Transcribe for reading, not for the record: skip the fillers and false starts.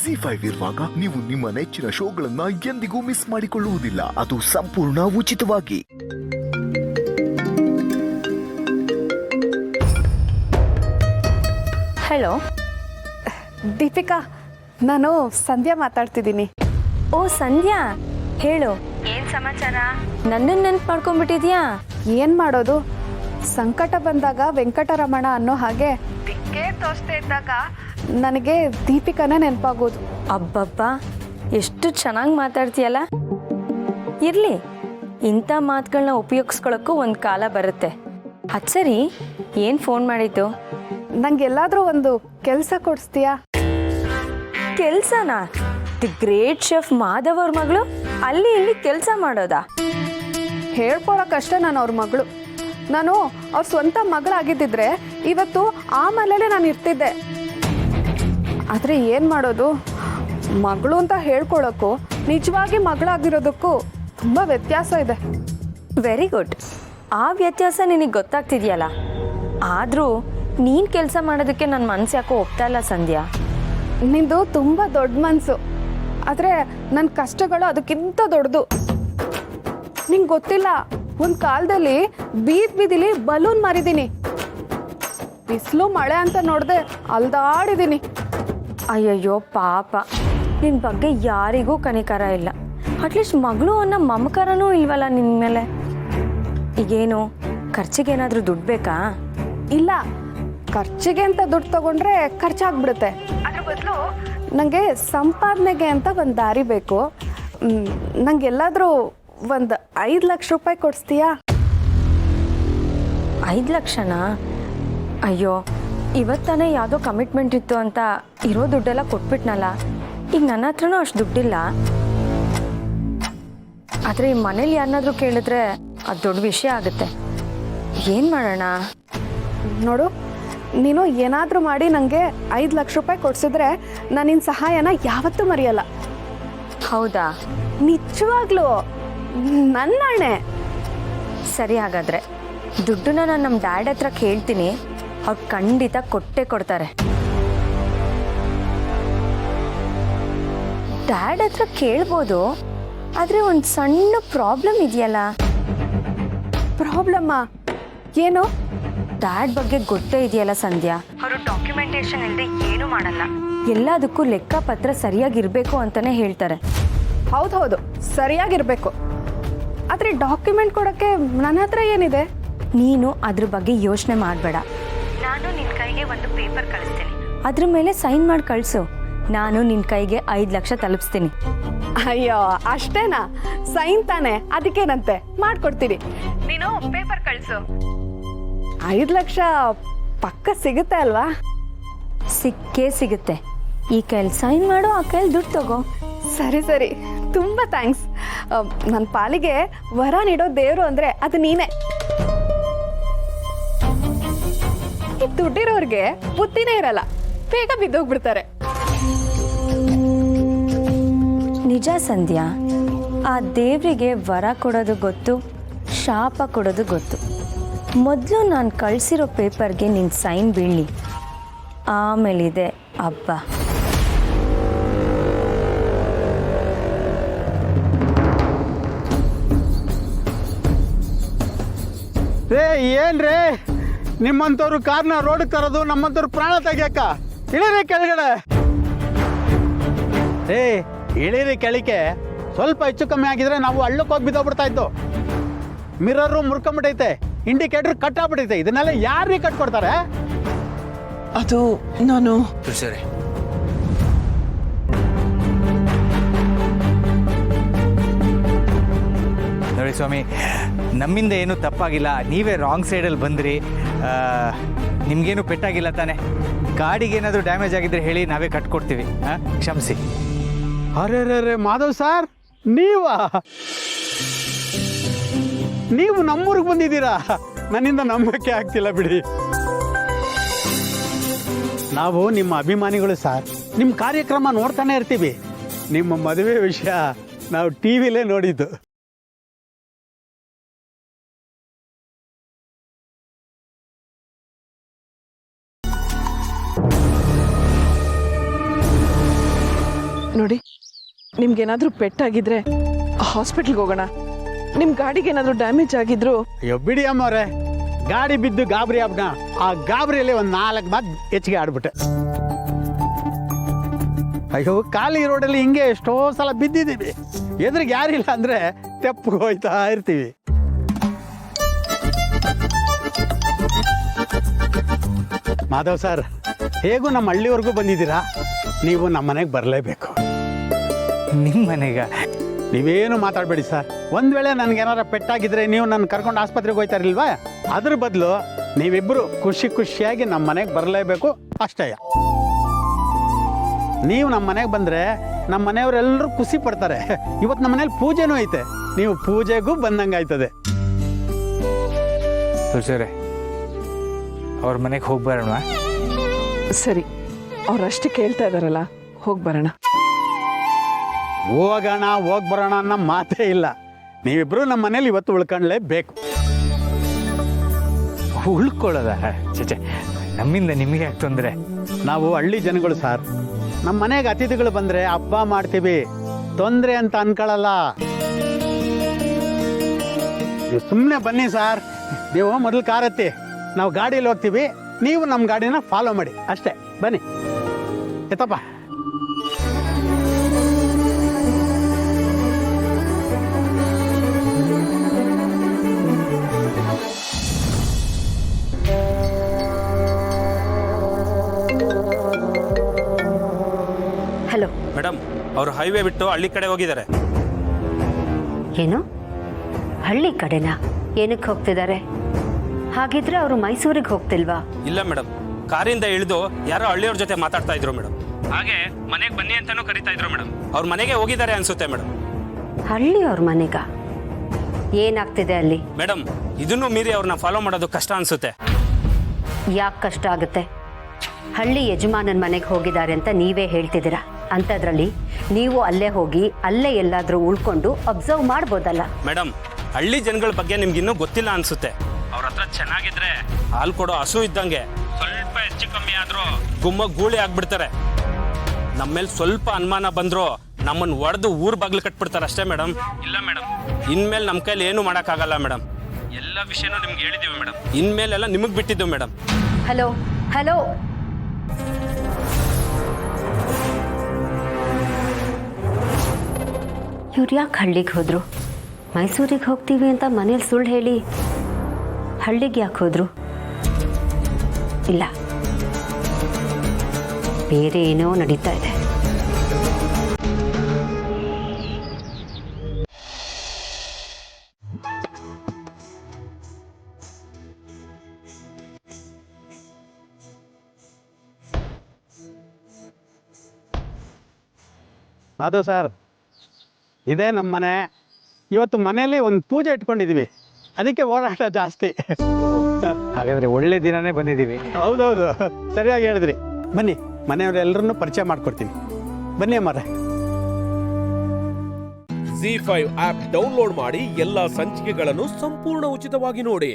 ಜಿ5 ಇರುವಾಗ ನೀವು ನಿಮ್ಮ ನೆಚ್ಚಿನ ಶೋಗಳನ್ನ ಎಂದಿಗೂ ಮಿಸ್ ಮಾಡಿಕೊಳ್ಳುವುದಿಲ್ಲ. ಅದು ಸಂಪೂರ್ಣ ಉಚಿತವಾಗಿ. ಹಲೋ ದೀಪಿಕಾ, ನಾನು ಸಂಧ್ಯಾ ಮಾತಾಡ್ತಿದ್ದೀನಿ. ಓ ಸಂಧ್ಯಾ, ಹೇಳು ಏನ್ ಸಮಾಚಾರ? ನನ್ನನ್ನು ನೆನ್ಪು ಮಾಡ್ಕೊಂಡ್ಬಿಟ್ಟಿದ್ಯಾ? ಏನು ಮಾಡೋದು, ಸಂಕಟ ಬಂದಾಗ ವೆಂಕಟರಮಣ ಅನ್ನೋ ಹಾಗೆ ದಿಕ್ಕೇ ತೋಚ್ತಾ ಇದ್ದಾಗ ನನಗೆ ದೀಪಿಕಾನೇ ನೆನಪಾಗೋದು. ಅಬ್ಬಬ್ಬಾ, ಎಷ್ಟು ಚೆನ್ನಾಗಿ ಮಾತಾಡ್ತೀಯಲ್ಲ. ಇರಲಿ, ಇಂಥ ಮಾತುಗಳನ್ನ ಉಪಯೋಗಿಸ್ಕೊಳ್ಳೋಕ್ಕೂ ಒಂದು ಕಾಲ ಬರುತ್ತೆ. ಅದು ಸರಿ, ಏನು ಫೋನ್ ಮಾಡಿದ್ದು? ನಂಗೆಲ್ಲಾದರೂ ಒಂದು ಕೆಲಸ ಕೊಡಿಸ್ತೀಯಾ? ಕೆಲಸನಾ? ದಿ ಗ್ರೇಟ್ ಶೆಫ್ ಮಾಧವ್ ಅವ್ರ ಮಗಳು ಅಲ್ಲಿ ಇಲ್ಲಿ ಕೆಲಸ ಮಾಡೋದಾ? ಹೇಳ್ಕೊಳಕ್ಕಷ್ಟೇ ನಾನು ಅವ್ರ ಮಗಳು. ನಾನು ಅವ್ರ ಸ್ವಂತ ಮಗಳಾಗಿದ್ದಿದ್ರೆ ಇವತ್ತು ಆ ಮನೇಲೆ ನಾನು ಇರ್ತಿದ್ದೆ. ಆದರೆ ಏನು ಮಾಡೋದು, ಮಗಳು ಅಂತ ಹೇಳ್ಕೊಳ್ಳೋಕ್ಕೂ ನಿಜವಾಗಿ ಮಗಳಾಗಿರೋದಕ್ಕೂ ತುಂಬ ವ್ಯತ್ಯಾಸ ಇದೆ. ವೆರಿ ಗುಡ್, ಆ ವ್ಯತ್ಯಾಸ ನಿನಗೆ ಗೊತ್ತಾಗ್ತಿದೆಯಲ್ಲ. ಆದರೂ ನೀನು ಕೆಲಸ ಮಾಡೋದಕ್ಕೆ ನನ್ನ ಮನಸ್ಸು ಯಾಕೋ ಒಪ್ತಾ ಇಲ್ಲ ಸಂಧ್ಯಾ. ನಿಂದು ತುಂಬ ದೊಡ್ಡ ಮನಸ್ಸು, ಆದರೆ ನನ್ನ ಕಷ್ಟಗಳು ಅದಕ್ಕಿಂತ ದೊಡ್ಡದು. ನಿಂಗೆ ಗೊತ್ತಿಲ್ಲ, ಒಂದು ಕಾಲದಲ್ಲಿ ಬೀದಿಲಿ ಬಲೂನ್ ಮಾರಿದ್ದೀನಿ. ಬಿಸಿಲು ಮಳೆ ಅಂತ ನೋಡದೆ ಅಲ್ದಾಡಿದ್ದೀನಿ. ಅಯ್ಯಯ್ಯೋ ಪಾಪ, ನಿನ್ನ ಬಗ್ಗೆ ಯಾರಿಗೂ ಕನಿಕರ ಇಲ್ಲ. ಅಟ್ಲೀಸ್ಟ್ ಮಗಳು ಅನ್ನೋ ಮಮಕಾರನೂ ಇಲ್ವಲ್ಲ ನಿನ್ನ ಮೇಲೆ. ಈಗೇನು ಖರ್ಚಿಗೇನಾದರೂ ದುಡ್ಡು ಬೇಕಾ? ಇಲ್ಲ, ಖರ್ಚಿಗೆ ಅಂತ ದುಡ್ಡು ತಗೊಂಡ್ರೆ ಖರ್ಚಾಗ್ಬಿಡುತ್ತೆ. ಅದ್ರ ಬದಲು ನನಗೆ ಸಂಪಾದನೆಗೆ ಅಂತ ಒಂದು ದಾರಿ ಬೇಕು. ನಂಗೆಲ್ಲಾದರೂ ಒಂದು 5 ಲಕ್ಷ ರೂಪಾಯಿ ಕೊಡಿಸ್ತೀಯಾ? 5 ಲಕ್ಷನಾ? ಅಯ್ಯೋ, ಇವತ್ತಾನೆ ಯಾವುದೋ ಕಮಿಟ್ಮೆಂಟ್ ಇತ್ತು ಅಂತ ಇರೋ ದುಡ್ಡೆಲ್ಲ ಕೊಟ್ಬಿಟ್ನಲ್ಲ. ಈಗ ನನ್ನ ಹತ್ರನೂ ಅಷ್ಟು ದುಡ್ಡಿಲ್ಲ. ಆದರೆ ಈ ಮನೇಲಿ ಯಾರನ್ನಾದ್ರೂ ಕೇಳಿದ್ರೆ ಅದು ದೊಡ್ಡ ವಿಷಯ ಆಗುತ್ತೆ. ಏನು ಮಾಡೋಣ? ನೋಡು, ನೀನು ಏನಾದರೂ ಮಾಡಿ ನನಗೆ 5 ಲಕ್ಷ ರೂಪಾಯಿ ಕೊಡಿಸಿದ್ರೆ ನಾನು ನಿನ್ನ ಸಹಾಯನ ಯಾವತ್ತೂ ಮರೆಯಲ್ಲ. ಹೌದಾ? ನಿಜವಾಗ್ಲೂ, ನನ್ನ ಅಣ್ಣೆ. ಸರಿ, ಹಾಗಾದರೆ ದುಡ್ಡನ್ನ ನಾನು ನಮ್ಮ ಡ್ಯಾಡ್ ಹತ್ರ ಕೇಳ್ತೀನಿ. ಅವ್ರು ಖಂಡಿತ ಕೊಟ್ಟೇ ಕೊಡ್ತಾರೆ. ಡ್ಯಾಡ್ ಹತ್ರ ಕೇಳ್ಬೋದು, ಆದರೆ ಒಂದು ಸಣ್ಣ ಪ್ರಾಬ್ಲಮ್ ಇದೆಯಲ್ಲ. ಪ್ರಾಬ್ಲಮ್ಮಾ? ಏನು? ಡ್ಯಾಡ್ ಬಗ್ಗೆ ಗೊತ್ತೇ ಇದೆಯಲ್ಲ ಸಂಧ್ಯಾ, ಅವರು ಡಾಕ್ಯುಮೆಂಟೇಶನ್ ಇಲ್ಲದೆ ಏನೂ ಮಾಡಲ್ಲ. ಎಲ್ಲದಕ್ಕೂ ಲೆಕ್ಕಪತ್ರ ಸರಿಯಾಗಿರಬೇಕು ಅಂತಲೇ ಹೇಳ್ತಾರೆ. ಹೌದು, ಸರಿಯಾಗಿರಬೇಕು. ಆದರೆ ಡಾಕ್ಯುಮೆಂಟ್ ಕೊಡೋಕ್ಕೆ ನನ್ನ ಹತ್ರ ಏನಿದೆ? ನೀನು ಅದ್ರ ಬಗ್ಗೆ ಯೋಚನೆ ಮಾಡಬೇಡ. ನಾನು ನಿನ್ನ ಕೈಗೆ ಒಂದು ಪೇಪರ್ ಕಳಿಸ್ತೀನಿ, ಅದ್ರ ಮೇಲೆ ಸೈನ್ ಮಾಡಿ ಕಳಿಸು. ನಾನು ನಿನ್ನ ಕೈಗೆ 5 ಲಕ್ಷ ತಲುಪಿಸ್ತೀನಿ. ಅಯ್ಯೋ, ಅಷ್ಟೇನಾ? ಸೈನ್ ತಾನೆ, ಅದಕ್ಕೇನಂತೆ, ಮಾಡ್ಕೊಡ್ತೀನಿ. ನೀನು ಪೇಪರ್ ಕಳಿಸು. 5 ಲಕ್ಷ ಪಕ್ಕ ಸಿಗುತ್ತೆ ಅಲ್ವಾ? ಸಿಕ್ಕೇ ಸಿಗುತ್ತೆ. ಈ ಕೈಲಿ ಸೈನ್ ಮಾಡು, ಆ ಕೈಲಿ ದುಡ್ಡು ತಗೋ. ಸರಿ, ತುಂಬ ಥ್ಯಾಂಕ್ಸ್. ನನ್ನ ಪಾಲಿಗೆ ವರ ನೀಡೋ ದೇವರು ಅಂದರೆ ಅದು ನೀನೇ. ಈ ದುಡ್ಡಿರೋರಿಗೆ ಬುದ್ಧಿನೇ ಇರಲ್ಲ, ಬೇಗ ಬಿದ್ದೋಗ್ಬಿಡ್ತಾರೆ. ನಿಜ ಸಂಧ್ಯಾ, ಆ ದೇವರಿಗೆ ವರ ಕೊಡೋದು ಗೊತ್ತು, ಶಾಪ ಕೊಡೋದು ಗೊತ್ತು. ಮೊದಲು ನಾನು ಕಳಿಸಿರೋ ಪೇಪರ್ಗೆ ನಿನ್ನ ಸೈನ್ ಬೀಳಲಿ, ಆಮೇಲಿದೆ ಹಬ್ಬ. ರೇ, ಏನ್ರೇ ನಿಮ್ಮಂಥವ್ರು ಕಾರ್ನ ರೋಡ್ಗೆ ತರೋದು, ನಮ್ಮಂಥವ್ರು ಪ್ರಾಣ ತೆಗಿಯಕ್ಕ? ಇಳೀರಿ ಕೆಳಗಡೆ. ರೇ, ಇಳೀರಿ ಕೆಳಕ್ಕೆ. ಸ್ವಲ್ಪ ಹೆಚ್ಚು ಕಮ್ಮಿ ಆಗಿದ್ರೆ ನಾವು ಹಳ್ಳಕ್ಕೆ ಹೋಗಿ ಬಿದ್ದೋಗ್ಬಿಡ್ತಾ ಇದ್ದು. ಮಿರರು ಮುರ್ಕೊಂಬಿಟ್ಟೈತೆ, ಇಂಡಿಕೇಟರ್ ಕಟ್ಟಾಗ್ಬಿಟ್ಟೈತೆ. ಇದನ್ನೆಲ್ಲ ಯಾರಿಗೆ ಕಟ್ಕೊಡ್ತಾರೆ? ಅದು ನಾನು ಸರಿ, ನೋಡಿ ಸ್ವಾಮಿ, ನಮ್ಮಿಂದ ಏನೂ ತಪ್ಪಾಗಿಲ್ಲ. ನೀವೇ ರಾಂಗ್ ಸೈಡಲ್ಲಿ ಬಂದ್ರಿ. ನಿಮಗೇನು ಪೆಟ್ಟಾಗಿಲ್ಲ ತಾನೆ? ಗಾಡಿಗೇನಾದರೂ ಡ್ಯಾಮೇಜ್ ಆಗಿದ್ರೆ ಹೇಳಿ, ನಾವೇ ಕಟ್ಕೊಡ್ತೀವಿ. ಕ್ಷಮಿಸಿ. ಅರೆ ಮಾಧವ್ ಸರ್, ನೀವು ನಮ್ಮೂರಿಗೆ ಬಂದಿದ್ದೀರಾ? ನನ್ನಿಂದ ನಂಬಕ್ಕೆ ಆಗ್ತಿಲ್ಲ ಬಿಡಿ. ನಾವು ನಿಮ್ಮ ಅಭಿಮಾನಿಗಳು ಸರ್. ನಿಮ್ಮ ಕಾರ್ಯಕ್ರಮ ನೋಡ್ತಾನೆ ಇರ್ತೀವಿ. ನಿಮ್ಮ ಮದುವೆ ವಿಷಯ ನಾವು ಟಿವಿಲೇ ನೋಡಿದ್ದು. ನೋಡಿ, ನಿಮ್ಗೇನಾದರೂ ಪೆಟ್ಟಾಗಿದ್ರೆ ಹಾಸ್ಪಿಟ್ಲ್ಗೆ ಹೋಗೋಣ. ನಿಮ್ಮ ಗಾಡಿಗೆ ಏನಾದರೂ ಡ್ಯಾಮೇಜ್ ಆಗಿದ್ರು ಅಯ್ಯೋ ಬಿಡಿ ಅಮ್ಮವ್ರೆ, ಗಾಡಿ ಬಿದ್ದು ಗಾಬರಿ ಆಗ್ಬಿಟ್ಟ. ಆ ಗಾಬರಿಯಲ್ಲಿ ಒಂದು 4 ಮಾತು ಹೆಚ್ಚಿಗೆ ಆಡ್ಬಿಟ್ಟೆ. ಅಯ್ಯೋ, ಖಾಲಿ ರೋಡಲ್ಲಿ ಹಿಂಗೆ ಎಷ್ಟೋ ಸಲ ಬಿದ್ದಿದ್ದೀವಿ. ಎದುರಿಗೆ ಯಾರಿಲ್ಲ ಅಂದರೆ ತೆಪ್ಪಗೆ ಹೋಯ್ತಾ ಇರ್ತೀವಿ. ಮಾಧವ್ ಸರ್, ಹೇಗೂ ನಮ್ಮ ಹಳ್ಳಿವರೆಗೂ ಬಂದಿದ್ದೀರಾ, ನೀವು ನಮ್ಮ ಮನೆಗೆ ಬರಲೇಬೇಕು. ನಿಮ್ಮ ಮನೆಗ ನೀವೇನು ಮಾತಾಡಬೇಡಿ ಸರ್. ಒಂದು ವೇಳೆ ನನಗೇನಾರ ಪೆಟ್ಟಾಗಿದ್ರೆ ನೀವು ನನ್ನ ಕರ್ಕೊಂಡು ಆಸ್ಪತ್ರೆಗೆ ಹೋಗ್ತಾ ಇರಲಿಲ್ವಾ? ಅದ್ರ ಬದಲು ನೀವಿಬ್ಬರು ಖುಷಿಯಾಗಿ ನಮ್ಮ ಮನೆಗೆ ಬರಲೇಬೇಕು ಅಷ್ಟೇ. ನೀವು ನಮ್ಮ ಮನೆಗೆ ಬಂದರೆ ನಮ್ಮ ಮನೆಯವರೆಲ್ಲರೂ ಖುಷಿ ಪಡ್ತಾರೆ. ಇವತ್ತು ನಮ್ಮ ಮನೇಲಿ ಪೂಜೆನೂ ಐತೆ, ನೀವು ಪೂಜೆಗೂ ಬಂದಂಗೆ ಆಯ್ತದೆ. ತುಳಸಿಯವರೇ, ಅವ್ರ ಮನೆಗೆ ಹೋಗಿ ಬರೋಣ. ಸರಿ, ಅವ್ರಷ್ಟು ಕೇಳ್ತಾ ಇದಾರಲ್ಲ, ಹೋಗಿ ಬರೋಣ. ಹೋಗಿ ಬರೋಣ ಅನ್ನೋ ಮಾತೇ ಇಲ್ಲ. ನೀವಿಬ್ಬರು ನಮ್ಮ ಮನೇಲಿ ಇವತ್ತು ಉಳ್ಕೊಳ್ಳೇಬೇಕು. ಉಳ್ಕೊಳ್ಳೋದ? ಚೇಚೆ, ನಮ್ಮಿಂದ ನಿಮಗೆ ಯಾಕೆ ತೊಂದರೆ? ನಾವು ಹಳ್ಳಿ ಜನಗಳು ಸರ್. ನಮ್ಮ ಮನೆಗೆ ಅತಿಥಿಗಳು ಬಂದರೆ ಹಬ್ಬ ಮಾಡ್ತೀವಿ, ತೊಂದರೆ ಅಂತ ಅನ್ಕೊಳ್ಳಲ್ಲ. ನೀವು ಸುಮ್ಮನೆ ಬನ್ನಿ ಸರ್. ನೀವು ಮೊದಲು ಕಾರ್ ಹತ್ತಿ, ನಾವು ಗಾಡೀಲಿ ಹೋಗ್ತೀವಿ, ನೀವು ನಮ್ಮ ಗಾಡಿನ ಫಾಲೋ ಮಾಡಿ ಅಷ್ಟೇ. ಬನ್ನಿ ಎತ್ತಪ್ಪ. ಹಲೋ ಮೇಡಮ್, ಅವರು ಹೈವೇ ಬಿಟ್ಟು ಹಳ್ಳಿ ಕಡೆ ಹೋಗಿದ್ದಾರೆ. ಏನು, ಹಳ್ಳಿ ಕಡೆನಾ? ಏನಕ್ಕೆ ಹೋಗ್ತಿದ್ದಾರೆ? ಹಾಗಿದ್ರೆ ಅವರು ಮೈಸೂರಿಗೆ ಹೋಗ್ತಿಲ್ವಾ? ಇಲ್ಲ ಮೇಡಮ್, ಕಾರಿಂದ ಇಳಿದು ಯಾರೋ ಹಳ್ಳಿಯವ್ರ ಜೊತೆ ಮಾತಾಡ್ತಾ ಇದ್ರು ಮೇಡಮ್. ಹಾಗೆ ಮನೆಗೆ ಬನ್ನಿ ಅಂತಾನೂ ಕರಿತಾ ಇದ್ರು ಮೇಡಮ್. ಅವ್ರ ಮನೆಗೆ ಹೋಗಿದ್ದಾರೆ ಅನ್ಸುತ್ತೆ ಮೇಡಮ್. ಹಳ್ಳಿ ಅವ್ರ ಮನೆಗ? ಏನಾಗ್ತಿದೆ ಅಲ್ಲಿ? ಮೇಡಮ್, ಇದನ್ನು ಮೀರಿ ಅವ್ರನ್ನ ಫಾಲೋ ಮಾಡೋದು ಕಷ್ಟ ಅನ್ಸುತ್ತೆ. ಯಾಕೆ ಕಷ್ಟ ಆಗುತ್ತೆ? ಹಳ್ಳಿ ಯಜಮಾನನ ಮನೆಗೆ ಹೋಗಿದ್ದಾರೆ ಅಂತ ನೀವೇ ಹೇಳ್ತಿದ್ದೀರಾ. ಅಂಥದ್ರಲ್ಲಿ ನೀವು ಅಲ್ಲೇ ಹೋಗಿ ಅಲ್ಲೇ ಎಲ್ಲಾದರೂ ಉಳ್ಕೊಂಡು ಅಬ್ಸರ್ವ್ ಮಾಡ್ಬೋದಲ್ಲ. ಮೇಡಮ್, ಹಳ್ಳಿ ಜನಗಳ ಬಗ್ಗೆ ನಿಮ್ಗಿನ್ನೂ ಗೊತ್ತಿಲ್ಲ ಅನ್ಸುತ್ತೆ. ಅವ್ರ ಹತ್ರ ಚೆನ್ನಾಗಿದ್ರೆ ಹಾಲು ಕೊಡೋ ಹಸು ಇದ್ದಂಗೆ, ಸ್ವಲ್ಪ ಹೆಚ್ಚು ಕಮ್ಮಿ ಆದ್ರೂ ಗೂಳಿ ಆಗ್ಬಿಡ್ತಾರೆ. ನಮ್ಮೇಲೆ ಸ್ವಲ್ಪ ಅನುಮಾನ ಬಂದ್ರು ನಮ್ಮನ್ನು ಒಡೆದು ಊರ್ ಬಾಗ್ಲು ಕಟ್ಬಿಡ್ತಾರೆ ಅಷ್ಟೇ ಮೇಡಮ್. ಇಲ್ಲ ಮೇಡಮ್, ಇನ್ಮೇಲೆ ನಮ್ಮ ಕೈಲಿ ಏನು ಮಾಡೋಕ್ಕಾಗಲ್ಲ ಮೇಡಮ್. ಎಲ್ಲ ವಿಷಯನೂ ನಿಮ್ಗೆ ಹೇಳಿದ್ದೀವಿ ಮೇಡಮ್. ಇನ್ಮೇಲೆಲ್ಲ ನಿಮಗೆ ಬಿಟ್ಟಿದ್ದು ಮೇಡಮ್. ಹಲೋ ಹಲೋ, ಇವ್ರು ಯಾಕೆ ಹಳ್ಳಿಗೆ ಹೋದ್ರು? ಮೈಸೂರಿಗೆ ಹೋಗ್ತೀವಿ ಅಂತ ಮನೇಲಿ ಸುಳ್ಳು ಹೇಳಿ ಹಳ್ಳಿಗೆ ಯಾಕೆ ಹೋದ್ರು? ಇಲ್ಲ, ಬೇರೆ ಏನೋ ನಡೀತಾ ಇದೆ. ಅದು ಸರ್, ಇದೇ ನಮ್ಮ ಮನೆ. ಇವತ್ತು ಮನೆಯಲ್ಲಿ ಒಂದು ಪೂಜೆ ಇಟ್ಕೊಂಡಿದ್ದೀವಿ, ಅದಕ್ಕೆ ಓಡಾಟ ಜಾಸ್ತಿ. ಹಾಗಾದ್ರೆ ಒಳ್ಳೆ ದಿನನೇ ಬಂದಿದ್ದೀವಿ. ಹೌದೌದು, ಸರಿಯಾಗಿ ಹೇಳಿದ್ರಿ. ಬನ್ನಿ, ಮನೆಯವರೆಲ್ಲರನ್ನೂ ಪರಿಚಯ ಮಾಡ್ಕೊಡ್ತೀನಿ. ಬನ್ನಿ ಅಮ್ಮಾರೆ. ZEE5 ಆಪ್ ಡೌನ್ಲೋಡ್ ಮಾಡಿ ಎಲ್ಲಾ ಸಂಚಿಕೆಗಳನ್ನು ಸಂಪೂರ್ಣ ಉಚಿತವಾಗಿ ನೋಡಿ.